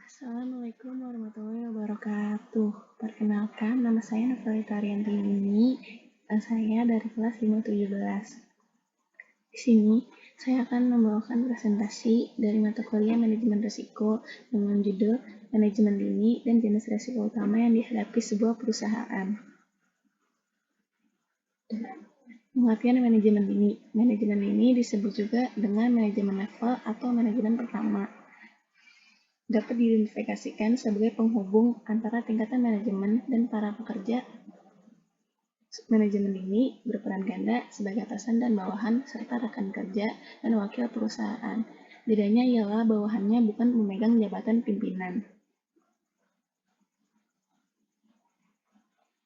Assalamualaikum warahmatullahi wabarakatuh. Perkenalkan, nama saya Novelita Riantini. Saya dari kelas 517. Di sini, saya akan membawakan presentasi dari mata kuliah Manajemen Risiko dengan judul Manajemen Dini dan Jenis Risiko Utama yang Dihadapi Sebuah Perusahaan. Pengertian manajemen dini. Manajemen dini disebut juga dengan manajemen level atau manajemen pertama. Dapat diidentifikasikan sebagai penghubung antara tingkatan manajemen dan para pekerja. Manajemen ini berperan ganda sebagai atasan dan bawahan serta rekan kerja dan wakil perusahaan. Bedanya ialah bawahannya bukan memegang jabatan pimpinan.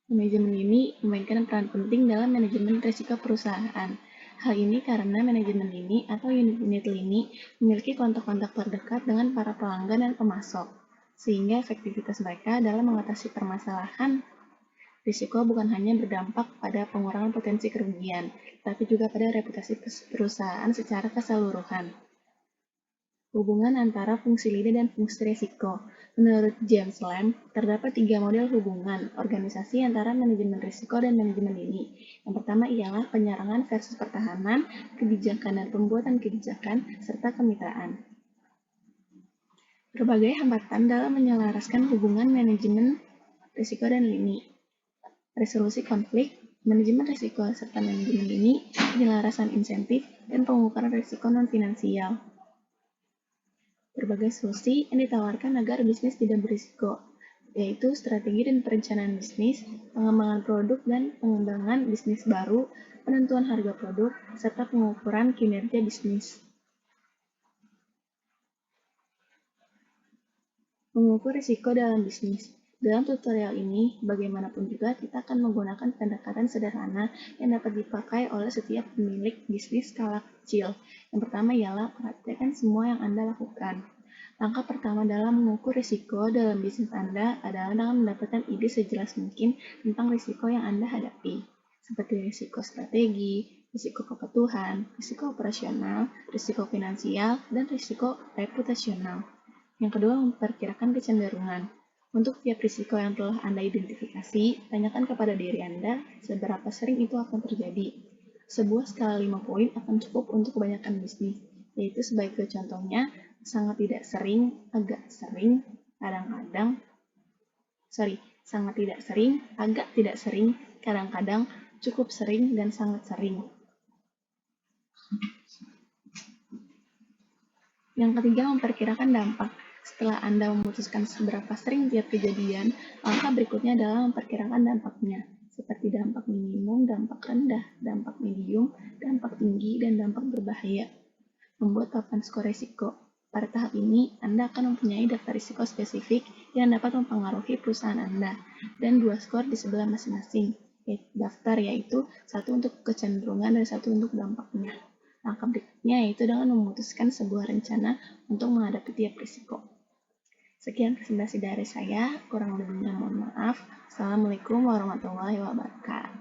Manajemen ini memainkan peran penting dalam manajemen risiko perusahaan. Hal ini karena manajemen lini atau unit-unit lini memiliki kontak-kontak terdekat dengan para pelanggan dan pemasok, sehingga efektivitas mereka dalam mengatasi permasalahan risiko bukan hanya berdampak pada pengurangan potensi kerugian, tapi juga pada reputasi perusahaan secara keseluruhan. Hubungan antara fungsi lini dan fungsi risiko. Menurut James Lamb, terdapat 3 model hubungan organisasi antara manajemen risiko dan manajemen lini. Yang pertama ialah penyerangan versus pertahanan, kebijakan dan pembuatan kebijakan, serta kemitraan. Berbagai hambatan dalam menyelaraskan hubungan manajemen risiko dan lini. Resolusi konflik, manajemen risiko serta manajemen lini, penyelarasan insentif, dan pengukuran risiko non-finansial. Berbagai solusi yang ditawarkan agar bisnis tidak berisiko, yaitu strategi dan perencanaan bisnis, pengembangan produk dan pengembangan bisnis baru, penentuan harga produk, serta pengukuran kinerja bisnis. Mengukur risiko dalam bisnis. Dalam tutorial ini, bagaimanapun juga kita akan menggunakan pendekatan sederhana yang dapat dipakai oleh setiap pemilik bisnis skala kecil. Yang pertama ialah perhatikan semua yang Anda lakukan. Langkah pertama dalam mengukur risiko dalam bisnis Anda adalah dengan mendapatkan ide sejelas mungkin tentang risiko yang Anda hadapi, seperti risiko strategi, risiko kepatuhan, risiko operasional, risiko finansial, dan risiko reputasional. Yang kedua, memperkirakan kecenderungan. Untuk tiap risiko yang telah Anda identifikasi, tanyakan kepada diri Anda seberapa sering itu akan terjadi. Sebuah skala 5 poin akan cukup untuk kebanyakan bisnis, yaitu sebagai contohnya, sangat tidak sering, agak sering, kadang-kadang, sangat tidak sering, agak tidak sering, kadang-kadang, cukup sering, dan sangat sering. Yang ketiga, memperkirakan dampak. Setelah Anda memutuskan seberapa sering tiap kejadian, langkah berikutnya adalah memperkirakan dampaknya, seperti dampak minimum, dampak rendah, dampak medium, dampak tinggi, dan dampak berbahaya. Membuat papan skor risiko. Pada tahap ini, Anda akan mempunyai daftar risiko spesifik yang dapat mempengaruhi perusahaan Anda, dan 2 skor di sebelah masing-masing. Daftar yaitu 1 untuk kecenderungan dan 1 untuk dampaknya. Langkah berikutnya yaitu dengan memutuskan sebuah rencana untuk menghadapi tiap risiko. Sekian presentasi dari saya, kurang lebihnya mohon maaf. Assalamualaikum warahmatullahi wabarakatuh.